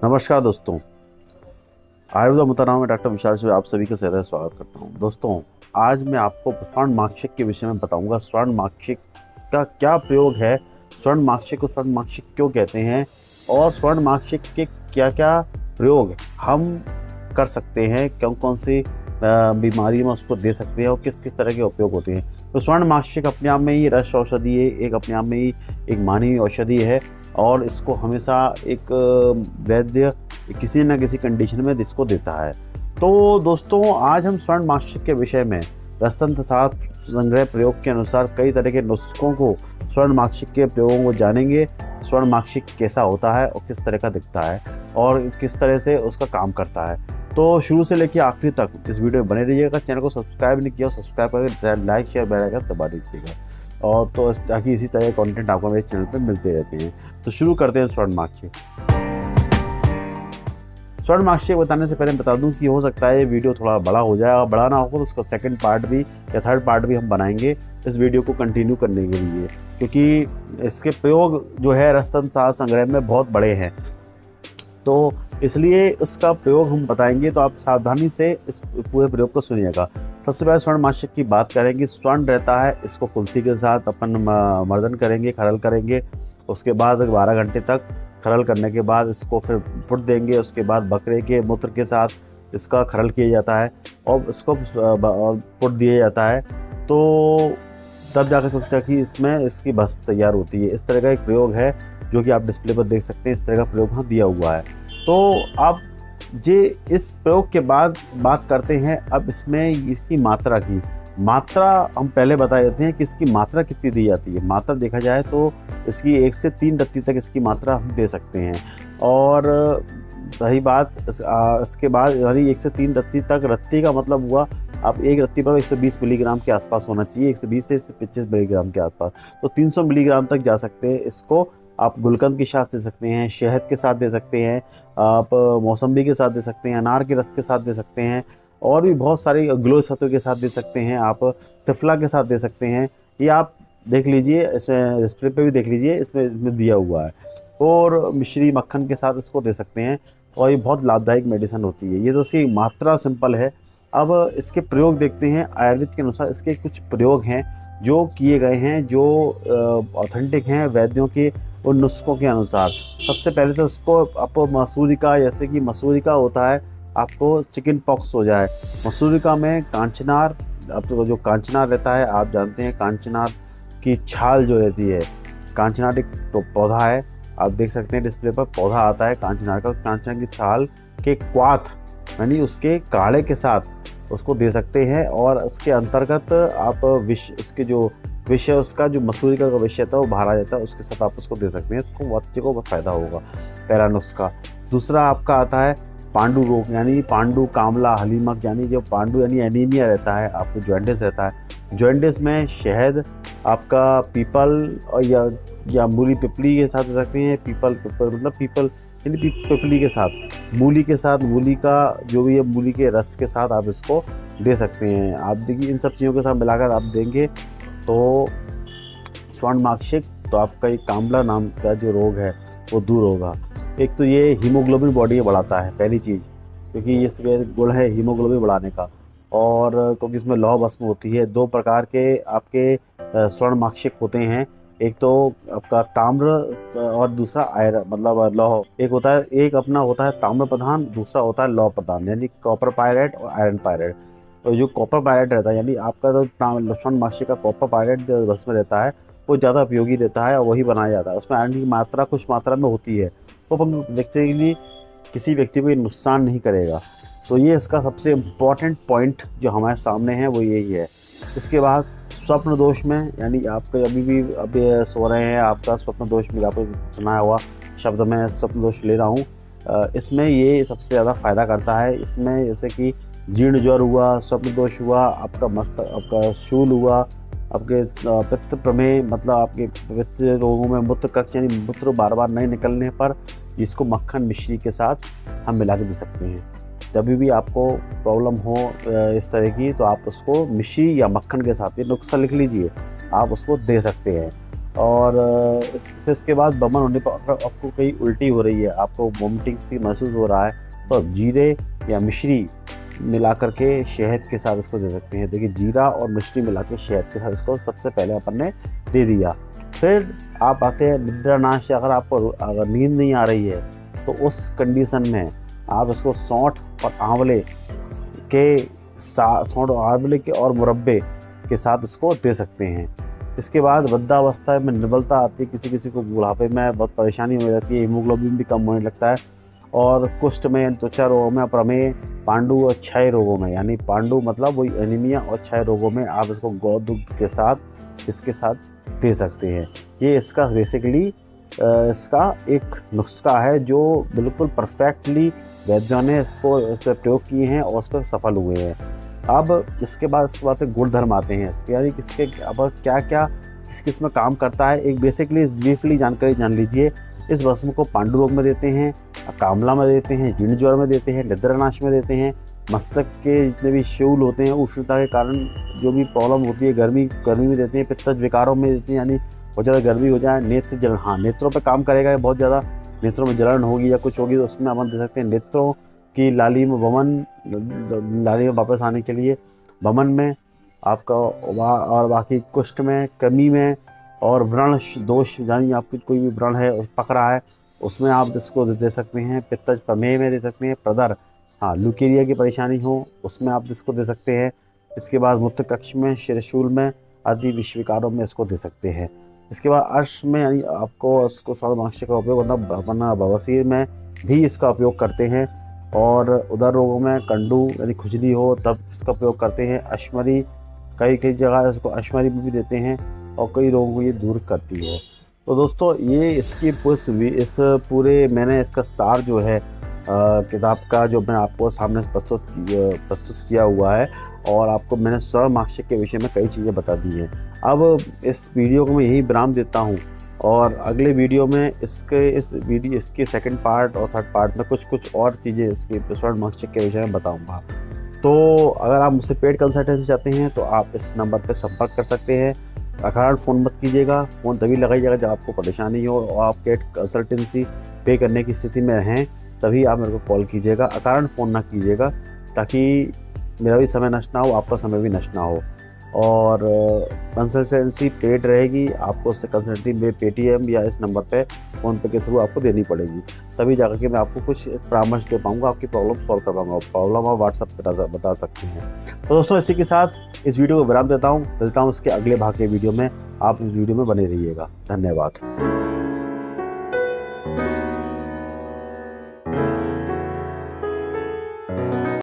नमस्कार दोस्तों, आयुर्वेद मुतानाम में डॉक्टर विशाल से आप सभी का सदैव स्वागत करता हूं। दोस्तों, आज मैं आपको स्वर्ण माक्षिक के विषय में बताऊंगा। स्वर्ण माक्षिक का क्या प्रयोग है, स्वर्ण माक्षिक को स्वर्ण माक्षिक क्यों कहते हैं और स्वर्ण माक्षिक के क्या क्या प्रयोग हम कर सकते हैं, कौन कौन सी बीमारी में उसको दे सकते हैं और किस किस तरह के उपयोग होते हैं। तो स्वर्ण माक्षिक अपने आप में ही रस औषधि है, एक अपने आप में ही एक मानवीय औषधि है और इसको हमेशा एक वैद्य किसी न किसी कंडीशन में इसको देता है। तो दोस्तों, आज हम स्वर्ण माक्षिक के विषय में रसतंत्र संग्रह प्रयोग के अनुसार कई तरह के नुस्खों को, स्वर्ण माक्षिक के प्रयोगों को जानेंगे। स्वर्ण माक्षिक कैसा होता है और किस तरह का दिखता है और किस तरह से उसका काम करता है। तो शुरू से लेकर आखिरी तक इस वीडियो में बने रहिएगा। चैनल को सब्सक्राइब नहीं किया, सब्सक्राइब करके लाइक शेयर बेल आइकन दबा दीजिएगा और तो ताकि इसी तरह के कंटेंट आपको मेरे चैनल पे मिलते रहते हैं। तो शुरू करते हैं स्वर्ण माक्षिक। स्वर्ण माक्षिक बताने से पहले बता दूं कि हो सकता है ये वीडियो थोड़ा बड़ा हो जाए, और बड़ा ना होगा तो उसका सेकंड पार्ट भी या थर्ड पार्ट भी हम बनाएंगे इस वीडियो को कंटिन्यू करने के लिए, क्योंकि इसके प्रयोग जो है रसतंत्र संग्रह में बहुत बड़े हैं। तो इसलिए इसका प्रयोग हम बताएंगे, तो आप सावधानी से इस पूरे प्रयोग को सुनिएगा। सबसे पहले स्वर्ण माक्षिक की बात करेंगे। स्वर्ण रहता है, इसको कुल्थी के साथ अपन मर्दन करेंगे, खरल करेंगे। उसके बाद 12 घंटे तक खरल करने के बाद इसको फिर फुट देंगे। उसके बाद बकरे के मूत्र के साथ इसका खरल किया जाता है और इसको फुट दिया जाता है, तो तब जाकर सोचता है कि इसमें इसकी भस्म तैयार होती है। इस तरह का एक प्रयोग है जो कि आप डिस्प्ले पर देख सकते हैं। इस तरह का प्रयोग यहाँ दिया हुआ है। तो आप इस प्रयोग के बाद बात करते हैं अब इसमें इसकी मात्रा की। मात्रा हम पहले बता देते हैं कि इसकी मात्रा कितनी दी जाती है। मात्रा देखा जाए तो इसकी 1 से 3 रत्ती तक इसकी मात्रा हम दे सकते हैं। और रही बात इसके बाद यानी 1 से 3 रत्ती तक, रत्ती का मतलब हुआ आप एक रत्ती पर 120 मिलीग्राम के आसपास होना चाहिए, 120 से 125 मिलीग्राम के आसपास। तो 300 मिलीग्राम तक जा सकते हैं। इसको आप गुलकंद के साथ दे सकते हैं, शहद के साथ दे सकते हैं, आप मौसम्बी के साथ दे सकते हैं, अनार के रस के साथ दे सकते हैं और भी बहुत सारी ग्लो सत्व के साथ दे सकते हैं, आप त्रिफला के साथ दे सकते हैं। ये आप देख लीजिए, इसमें डिस्प्ले पे भी देख लीजिए, इसमें दिया हुआ है। और मिश्री मक्खन के साथ इसको दे सकते हैं और ये बहुत लाभदायक मेडिसिन होती है। ये तो इसकी मात्रा सिंपल है। अब इसके प्रयोग देखते हैं। आयुर्वेद के अनुसार इसके कुछ प्रयोग हैं जो किए गए हैं, जो ऑथेंटिक हैं वैद्यों के उन नुस्खों के अनुसार। सबसे पहले तो उसको आप मसूरी का, जैसे कि मसूरी का होता है आपको चिकन पॉक्स हो जाए, मसूरी का में कांचनार, अब तो जो कांचनार रहता है आप जानते हैं, कांचनार की छाल जो रहती है, कांचनार एक तो पौधा है, आप देख सकते हैं डिस्प्ले पर पौधा आता है कांचनार का। कांचनार की छाल के क्वाथ यानी उसके काढ़े के साथ उसको दे सकते हैं और उसके अंतर्गत आप उसके जो विषय, उसका जो मसूरी का विषय था वो बाहर आ जाता है, उसके साथ आप उसको दे सकते हैं। उसको बच्चे को बहुत फ़ायदा होगा। पहला नुस्खा। दूसरा आपका आता है पांडु रोग, यानी पांडु, कामला, हलीमक, यानी जो पांडु यानी एनीमिया रहता है, आपको जॉइंटिस रहता है। जॉइंटिस में शहद, आपका पीपल और या मूली पिपली के साथ दे सकते हैं। पीपल मतलब पीपल यानी पिपली के साथ, मूली के साथ, मूली का जो भी है मूली के रस के साथ आप इसको दे सकते हैं। आप देखिए इन सब चीज़ों के साथ मिलाकर आप देंगे तो स्वर्ण माक्षिक, तो आपका एक कामला नाम का जो रोग है वो दूर होगा। एक तो ये हीमोग्लोबिन बॉडी में बढ़ाता है, पहली चीज़, क्योंकि इसमें गुण है हीमोग्लोबिन बढ़ाने का, और क्योंकि इसमें लौह भस्म होती है। 2 प्रकार के आपके स्वर्ण माक्षिक होते हैं, एक तो आपका ताम्र और दूसरा आयरन मतलब लौह। एक होता है, एक अपना होता है ताम्र प्रधान, दूसरा होता है लौह प्रधान, यानी कॉपर पायरेट और आयरन पायरेट। तो जो कॉपर पायरेट रहता है, यानी आपका जो स्वर्ण माक्षिक का कॉपर पायरेट जो भस्म रहता है वो ज़्यादा उपयोगी रहता है और वही बनाया जाता है। उसमें आयरन की मात्रा कुछ मात्रा में होती है, तो हम देखते हैं कि किसी व्यक्ति को ये नुकसान नहीं करेगा। तो ये इसका सबसे इम्पॉर्टेंट पॉइंट जो हमारे सामने है वो यही है। इसके बाद स्वप्न दोष में, यानी आपके अभी सो रहे हैं, आपका स्वप्न दोष में, आपको सुना हुआ शब्द में स्वप्न दोष ले रहा हूँ, इसमें ये सबसे ज़्यादा फ़ायदा करता है। इसमें जैसे कि जीर्ण ज्वर हुआ, स्वप्न दोष हुआ, आपका शूल हुआ, आपके पित्त प्रमेह मतलब आपके पित्त रोगों में मूत्र कक्ष यानी मूत्र बार बार नहीं निकलने पर इसको मक्खन मिश्री के साथ हम मिला के दे सकते हैं। जब भी आपको प्रॉब्लम हो इस तरह की, तो आप उसको मिश्री या मक्खन के साथ, ये नुस्खा लिख लीजिए, आप उसको दे सकते हैं। और फिर इसके बाद बमन होने पर अगर आपको कहीं उल्टी हो रही है, आपको वोमिटिंग सी महसूस हो रहा है, तो आप जीरे या मिश्री मिला करके शहद के साथ इसको दे सकते हैं। देखिए जीरा और मिश्री मिला के शहद के साथ इसको सबसे पहले अपन ने दे दिया। फिर आप आते हैं निद्रानाश। अगर आपको अगर नींद नहीं आ रही है तो उस कंडीशन में आप इसको सौंठ और आंवले के साथ, सौंठ आंवले के और मुरब्बे के साथ इसको दे सकते हैं। इसके बाद वृद्धावस्था में निर्बलता आती है, किसी किसी को बुढ़ापे में बहुत परेशानी हो जाती है, हीमोग्लोबिन भी कम होने लगता है, और कुष्ठ में, त्वचा रोगों में, प्रमेह, पांडु और क्षय रोगों में, यानी पांडु मतलब वही एनीमिया और क्षय रोगों में आप इसको गौ दुग्ध के साथ इसके साथ दे सकते हैं। ये इसका बेसिकली इसका एक नुस्खा है जो बिल्कुल परफेक्टली वैद्यों ने इसको इस पर प्रयोग किए हैं और उस पर सफल हुए हैं। अब इसके बाद गुणधर्म आते हैं इसके, यानी किसके अब क्या क्या किस में काम करता है। एक बेसिकली ब्रीफली जानकारी जान लीजिए। इस भस्म को पांडु रोग में देते हैं, कामला में देते हैं, जीर्ण ज्वर में देते हैं, निद्रानाश में देते हैं, मस्तक के जितने भी शूल होते हैं उष्णता के कारण जो भी प्रॉब्लम होती है गर्मी में देते हैं, पित्तज विकारों में देते हैं, यानी बहुत ज़्यादा गर्मी हो जाए, नेत्र जलन, हाँ नेत्रों पे काम करेगा, बहुत ज़्यादा नेत्रों में जलन होगी या कुछ होगी तो उसमें अपन दे सकते हैं। नेत्रों की लाली में लाली में वापस आने के लिए बमन में आपका और बाकी कुष्ठ में, कमी में और व्रण दोष, यानी आपकी कोई भी व्रण है पक रहा है उसमें आप इसको दे सकते हैं। पित्तज प्रमेह में दे सकते हैं। प्रदर, हाँ ल्यूकेरिया की परेशानी हो उसमें आप इसको दे सकते हैं। इसके बाद मूत्र कक्ष में, शिरशूल में आदि विषविकारों में इसको दे सकते हैं। इसके बाद अर्श में, यानी आपको इसको स्वादमांश का उपयोग वरना बवासीर में भी इसका उपयोग करते हैं, और उदर रोगों में कंडू यानी खुजली हो तब इसका प्रयोग करते हैं। अश्मरी, कई जगह इसको अश्मरी में भी देते हैं और कई रोगों को ये दूर करती है। तो दोस्तों ये इसकी इस पूरे मैंने इसका सार जो है किताब का जो मैंने आपको सामने प्रस्तुत किया हुआ है, और आपको मैंने स्वादमांशिक के विषय में कई चीज़ें बता दी हैं। अब इस वीडियो को मैं यही विराम देता हूँ, और अगले वीडियो में इसके सेकंड पार्ट और थर्ड पार्ट में कुछ और चीज़ें इसके स्वादमांशिक के विषय में बताऊँगा। तो अगर आप मुझसे पेड कंसल्टेंसी चाहते हैं तो आप इस नंबर पर संपर्क कर सकते हैं। अकारण फ़ोन मत कीजिएगा, फ़ोन तभी लगाइएगा जब आपको परेशानी हो और आप पेड कंसल्टेंसी पे करने की स्थिति में रहें, तभी आप मेरे को कॉल कीजिएगा। अकारण फ़ोन ना कीजिएगा, ताकि मेरा भी समय नष्ट ना हो, आपका समय भी नष्ट ना हो। और कंसल्टेंसी पेड रहेगी, आपको उससे कंसल्टेंसी में पेटीएम या इस नंबर पे फ़ोनपे के थ्रू आपको देनी पड़ेगी, तभी जाकर के मैं आपको कुछ परामर्श दे पाऊँगा, आपकी प्रॉब्लम सॉल्व कर पाऊँगा। प्रॉब्लम आप व्हाट्सएप पर बता सकते हैं। तो दोस्तों इसी के साथ इस वीडियो को विराम देता हूँ, मिलता हूँ इसके अगले भाग के वीडियो में। आप इस वीडियो में बने रहिएगा। धन्यवाद।